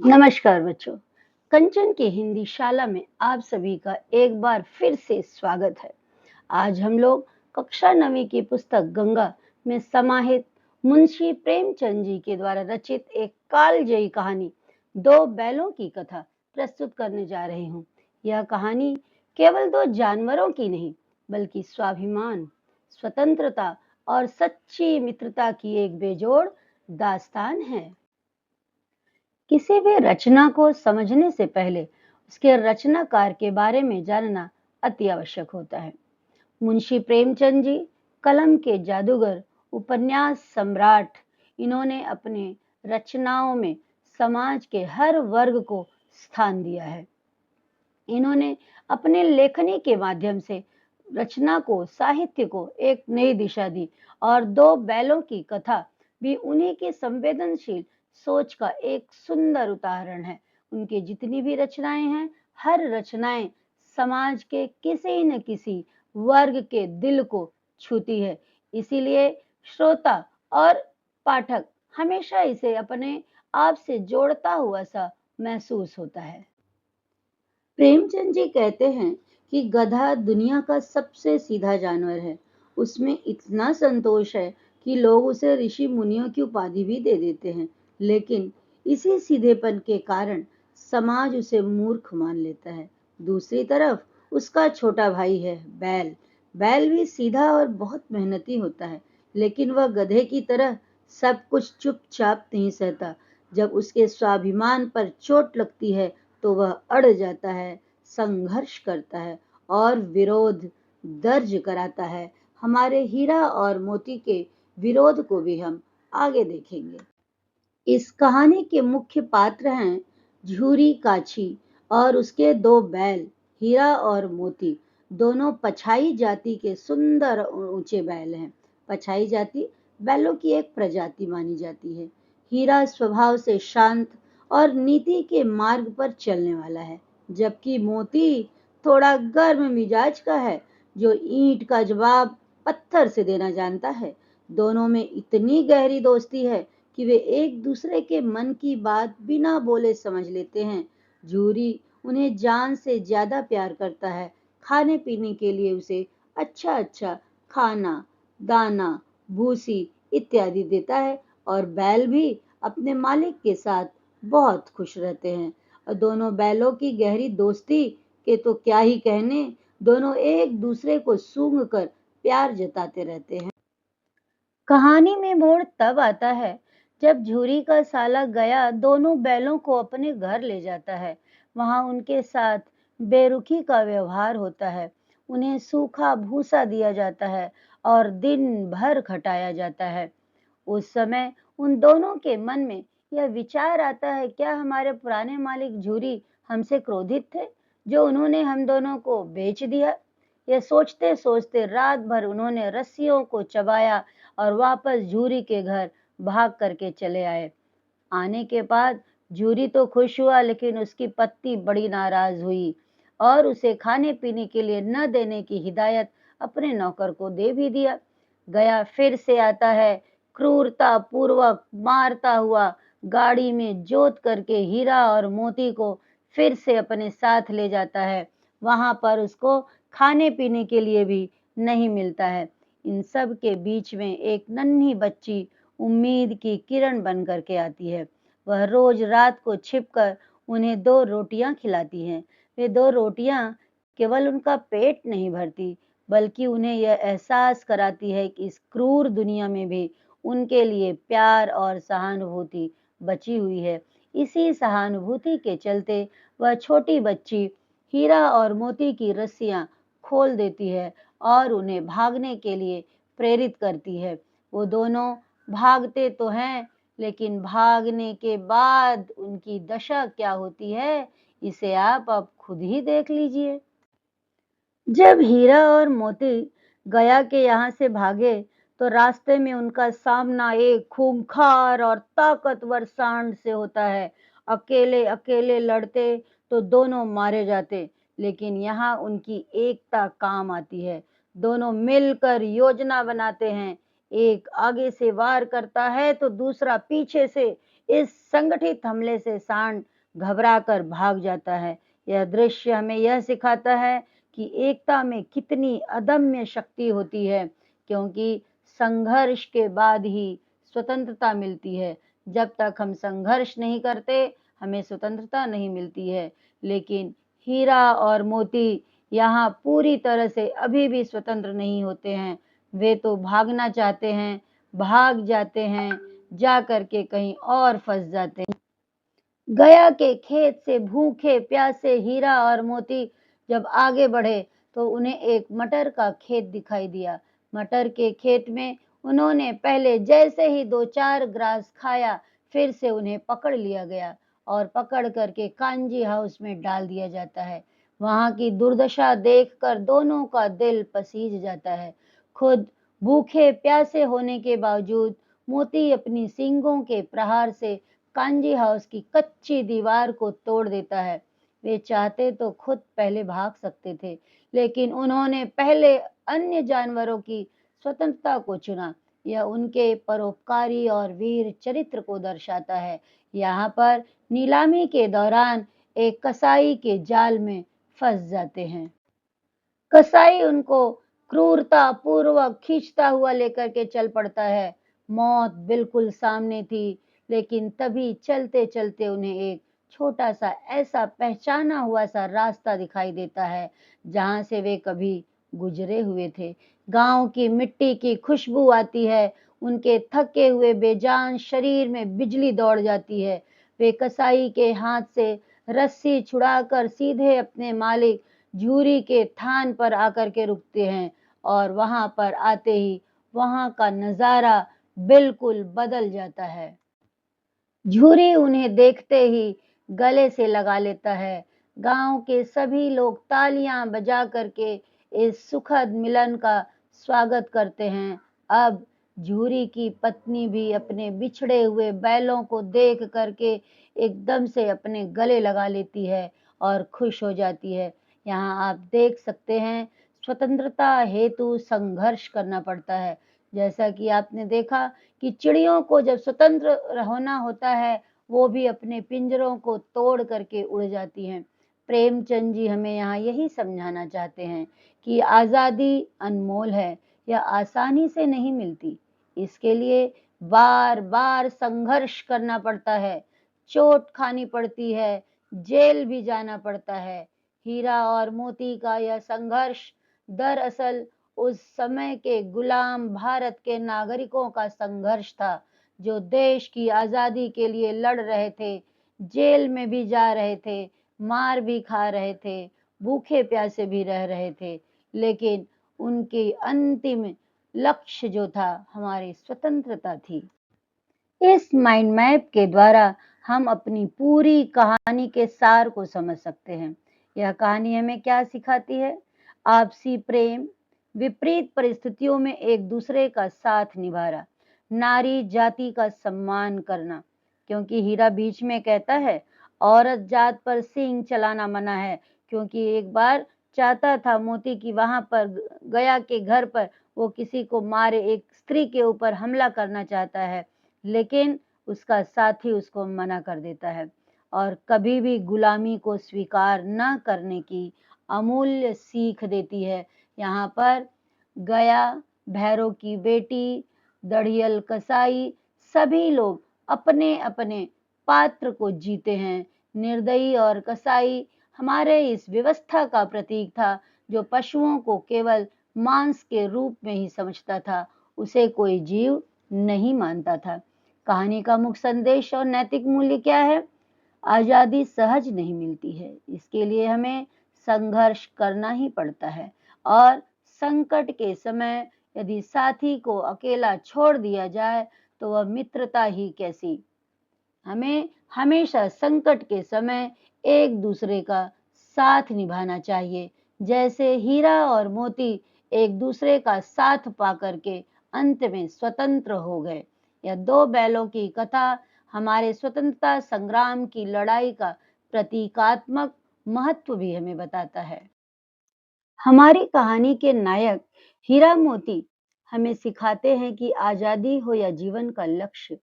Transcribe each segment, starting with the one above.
नमस्कार बच्चों। कंचन की हिंदी शाला में आप सभी का एक बार फिर से स्वागत है। आज हम लोग कक्षा 9वीं की पुस्तक गंगा में समाहित मुंशी प्रेमचंद जी के द्वारा रचित एक कालजयी कहानी दो बैलों की कथा प्रस्तुत करने जा रही हूँ। यह कहानी केवल दो जानवरों की नहीं बल्कि स्वाभिमान, स्वतंत्रता और सच्ची मित्रता की एक बेजोड़ दास्तान है। किसी भी रचना को समझने से पहले उसके रचनाकार के बारे में जानना अति आवश्यक होता है। मुंशी प्रेमचंद जी कलम के जादूगर, उपन्यास सम्राट। इन्होंने अपने रचनाओं में समाज के हर वर्ग को स्थान दिया है। इन्होंने अपने लेखनी के माध्यम से रचना को, साहित्य को एक नई दिशा दी और दो बैलों की कथा भी उन्हीं की संवेदनशील सोच का एक सुंदर उदाहरण है। उनकी जितनी भी रचनाएं हैं, हर रचनाएं समाज के किसी न किसी वर्ग के दिल को छूती है। इसीलिए श्रोता और पाठक हमेशा इसे अपने आप से जोड़ता हुआ सा महसूस होता है। प्रेमचंद जी कहते हैं कि गधा दुनिया का सबसे सीधा जानवर है। उसमें इतना संतोष है कि लोग उसे ऋषि मुनियों की उपाधि भी दे देते हैं। लेकिन इसी सीधेपन के कारण समाज उसे मूर्ख मान लेता है। दूसरी तरफ उसका छोटा भाई है बैल। बैल भी सीधा और बहुत मेहनती होता है, लेकिन वह गधे की तरह सब कुछ चुपचाप नहीं सहता। जब उसके स्वाभिमान पर चोट लगती है तो वह अड़ जाता है, संघर्ष करता है और विरोध दर्ज कराता है। हमारे हीरा और मोती के विरोध को भी हम आगे देखेंगे। इस कहानी के मुख्य पात्र हैं झूरी काछी और उसके दो बैल, हीरा और मोती। दोनों पछाई जाति के सुंदर ऊंचे बैल हैं। पछाई जाति बैलों की एक प्रजाति मानी जाती है। हीरा स्वभाव से शांत और नीति के मार्ग पर चलने वाला है, जबकि मोती थोड़ा गर्म मिजाज का है, जो ईंट का जवाब पत्थर से देना जानता है। दोनों में इतनी गहरी दोस्ती है कि वे एक दूसरे के मन की बात बिना बोले समझ लेते हैं। जूरी उन्हें जान से ज्यादा प्यार करता है। खाने पीने के लिए उसे अच्छा अच्छा खाना, दाना, भूसी इत्यादि देता है और बैल भी अपने मालिक के साथ बहुत खुश रहते हैं। और दोनों बैलों की गहरी दोस्ती के तो क्या ही कहने, दोनों एक दूसरे को सूंघ कर प्यार जताते रहते हैं। कहानी में मोड़ तब आता है जब झूरी का साला गया दोनों बैलों को अपने घर ले जाता है। वहां उनके साथ बेरुखी का व्यवहार होता है। उन्हें सूखा भूसा दिया जाता है और दिन भर खटाया जाता है। उस समय उन दोनों के मन में यह विचार आता है, क्या हमारे पुराने मालिक झूरी हमसे क्रोधित थे जो उन्होंने हम दोनों को बेच दिया। यह सोचते सोचते रात भर उन्होंने रस्सियों को चबाया और वापस झूरी के घर भाग करके चले आए। आने के बाद झूरी तो खुश हुआ, लेकिन उसकी पत्नी बड़ी नाराज हुई और उसे खाने पीने के लिए न देने की हिदायत अपने नौकर को दे भी दिया। गया फिर से आता है, क्रूरता पूर्वक मारता हुआ गाड़ी में जोत करके हीरा और मोती को फिर से अपने साथ ले जाता है। वहां पर उसको खाने पीने के लिए भी नहीं मिलता है। इन सब के बीच में एक नन्ही बच्ची उम्मीद की किरण बन करके आती है। वह रोज रात को छिपकर उन्हें दो रोटियां खिलाती है। वे दो रोटियां केवल उनका पेट नहीं भरती, बल्कि उन्हें यह एहसास कराती है कि इस क्रूर दुनिया में भी उनके लिए प्यार और सहानुभूति बची हुई है। इसी सहानुभूति के चलते वह छोटी बच्ची हीरा और मोती की रस्सियां खोल देती है और उन्हें भागने के लिए प्रेरित करती है। वो दोनों भागते तो हैं, लेकिन भागने के बाद उनकी दशा क्या होती है, इसे आप अब खुद ही देख लीजिए। जब हीरा और मोती गया के यहाँ से भागे तो रास्ते में उनका सामना एक खूंखार और ताकतवर सांड से होता है। अकेले अकेले लड़ते तो दोनों मारे जाते, लेकिन यहाँ उनकी एकता काम आती है। दोनों मिलकर योजना बनाते हैं। एक आगे से वार करता है तो दूसरा पीछे से। इस संगठित हमले से सांड घबरा कर भाग जाता है। यह दृश्य हमें यह सिखाता है कि एकता में कितनी अदम्य शक्ति होती है, क्योंकि संघर्ष के बाद ही स्वतंत्रता मिलती है। जब तक हम संघर्ष नहीं करते, हमें स्वतंत्रता नहीं मिलती है। लेकिन हीरा और मोती यहाँ पूरी तरह से अभी भी स्वतंत्र नहीं होते हैं। वे तो भागना चाहते हैं, भाग जाते हैं, जा कर के कहीं और फंस जाते हैं। गया के खेत से भूखे प्यासे हीरा और मोती जब आगे बढ़े तो उन्हें एक मटर का खेत दिखाई दिया। मटर के खेत में उन्होंने पहले जैसे ही दो चार ग्रास खाया, फिर से उन्हें पकड़ लिया गया और पकड़ करके कांजी हाउस में डाल दिया जाता है। वहां की दुर्दशा देखकर दोनों का दिल पसीज जाता है। खुद भूखे प्यासे होने के बावजूद मोती अपनी सींगों के प्रहार से कांजी हाउस की कच्ची दीवार को तोड़ देता है। वे चाहते तो खुद पहले भाग सकते थे, लेकिन उन्होंने पहले अन्य जानवरों की स्वतंत्रता को चुना। यह उनके परोपकारी और वीर चरित्र को दर्शाता है। यहाँ पर नीलामी के दौरान एक कसाई के जाल में फंस जाते हैं। कसाई उनको क्रूरता पूर्वक खींचता हुआ लेकर के चल पड़ता है। मौत बिल्कुल सामने थी, लेकिन तभी चलते चलते उन्हें एक छोटा सा ऐसा पहचाना हुआ सा रास्ता दिखाई देता है, जहां से वे कभी गुजरे हुए थे। गांव की मिट्टी की खुशबू आती है। उनके थके हुए बेजान शरीर में बिजली दौड़ जाती है। वे कसाई के हाथ से रस्सी छुड़ाकर सीधे अपने मालिक झूरी के थान पर आकर के रुकते हैं, और वहां पर आते ही वहां का नजारा बिल्कुल बदल जाता है। झूरी उन्हें देखते ही गले से लगा लेता है। गांव के सभी लोग तालियां बजा करके इस सुखद मिलन का स्वागत करते हैं। अब झूरी की पत्नी भी अपने बिछड़े हुए बैलों को देख करके एकदम से अपने गले लगा लेती है और खुश हो जाती है। यहाँ आप देख सकते हैं, स्वतंत्रता हेतु संघर्ष करना पड़ता है। जैसा कि आपने देखा कि चिड़ियों को जब स्वतंत्र होना होता है, वो भी अपने पिंजरों को तोड़ करके उड़ जाती हैं। प्रेमचंद जी हमें यहाँ यही समझाना चाहते हैं कि आज़ादी अनमोल है, यह आसानी से नहीं मिलती। इसके लिए बार बार संघर्ष करना पड़ता है, चोट खानी पड़ती है, जेल भी जाना पड़ता है। हीरा और मोती का यह संघर्ष दरअसल उस समय के गुलाम भारत के नागरिकों का संघर्ष था, जो देश की आजादी के लिए लड़ रहे थे, जेल में भी जा रहे थे, मार भी खा रहे थे, भूखे प्यासे भी रह रहे थे, लेकिन उनकी अंतिम लक्ष्य जो था हमारी स्वतंत्रता थी। इस माइंड मैप के द्वारा हम अपनी पूरी कहानी के सार को समझ सकते हैं। यह कहानी हमें क्या सिखाती है? आपसी प्रेम, विपरीत परिस्थितियों में एक दूसरे का साथ निभाना, नारी जाति का सम्मान करना। क्योंकि हीरा बीच में कहता है, औरत जात पर सींग चलाना मना है, क्योंकि एक बार चाहता था मोती की वहां पर गया के घर पर वो किसी को मारे, एक स्त्री के ऊपर हमला करना चाहता है, लेकिन उसका साथी उसको मना कर देता है। और कभी भी गुलामी को स्वीकार न करने की अमूल्य सीख देती है। यहाँ पर गया, भैरव की बेटी, दढ़ियल कसाई, सभी लोग अपने अपने पात्र को जीते हैं। निर्दयी और कसाई हमारे इस व्यवस्था का प्रतीक था, जो पशुओं को केवल मांस के रूप में ही समझता था, उसे कोई जीव नहीं मानता था। कहानी का मुख्य संदेश और नैतिक मूल्य क्या है? आजादी सहज नहीं मिलती है, इसके लिए हमें संघर्ष करना ही पड़ता है। और संकट के समय यदि साथी को अकेला छोड़ दिया जाए तो वह मित्रता ही कैसी। हमें हमेशा संकट के समय एक दूसरे का साथ निभाना चाहिए, जैसे हीरा और मोती एक दूसरे का साथ पा करके अंत में स्वतंत्र हो गए। यह दो बैलों की कथा हमारे स्वतंत्रता संग्राम की लड़ाई का प्रतीकात्मक महत्व भी हमें बताता है। हमारी कहानी के नायक हीरा मोती हमें सिखाते हैं कि आजादी हो या जीवन का लक्ष्य,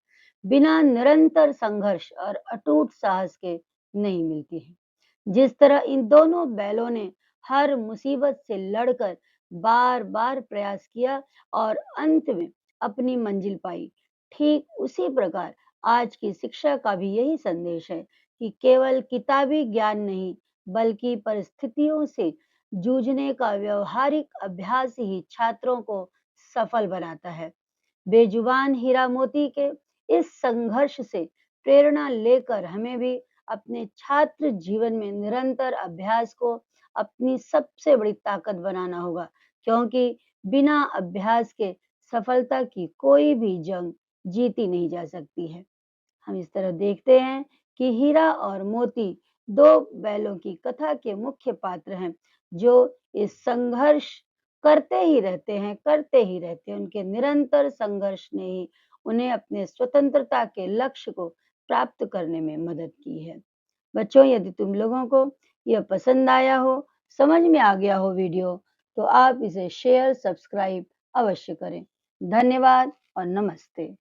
बिना निरंतर संघर्ष और अटूट साहस के नहीं मिलती है। जिस तरह इन दोनों बैलों ने हर मुसीबत से लड़कर बार-बार प्रयास किया और अंत में अपनी मंजिल पाई, ठीक उसी प्रकार आज की शिक्षा का भी यही संदेश है कि केवल किताबी ज्ञान नहीं, बल्कि परिस्थितियों से जूझने का व्यवहारिक अभ्यास ही छात्रों को सफल बनाता है। बेजुबान हीरा मोती के इस संघर्ष से प्रेरणा लेकर हमें भी अपने छात्र जीवन में निरंतर अभ्यास को अपनी सबसे बड़ी ताकत बनाना होगा, क्योंकि बिना अभ्यास के सफलता की कोई भी जंग जीती नहीं जा सकती है। हम इस तरह देखते हैं कि हीरा और मोती दो बैलों की कथा के मुख्य पात्र हैं, जो इस संघर्ष करते ही रहते हैं। उनके निरंतर संघर्ष ने ही उन्हें अपने स्वतंत्रता के लक्ष्य को प्राप्त करने में मदद की है। बच्चों, यदि तुम लोगों को यह पसंद आया हो, समझ में आ गया हो वीडियो, तो आप इसे शेयर, सब्सक्राइब अवश्य करें। धन्यवाद और नमस्ते।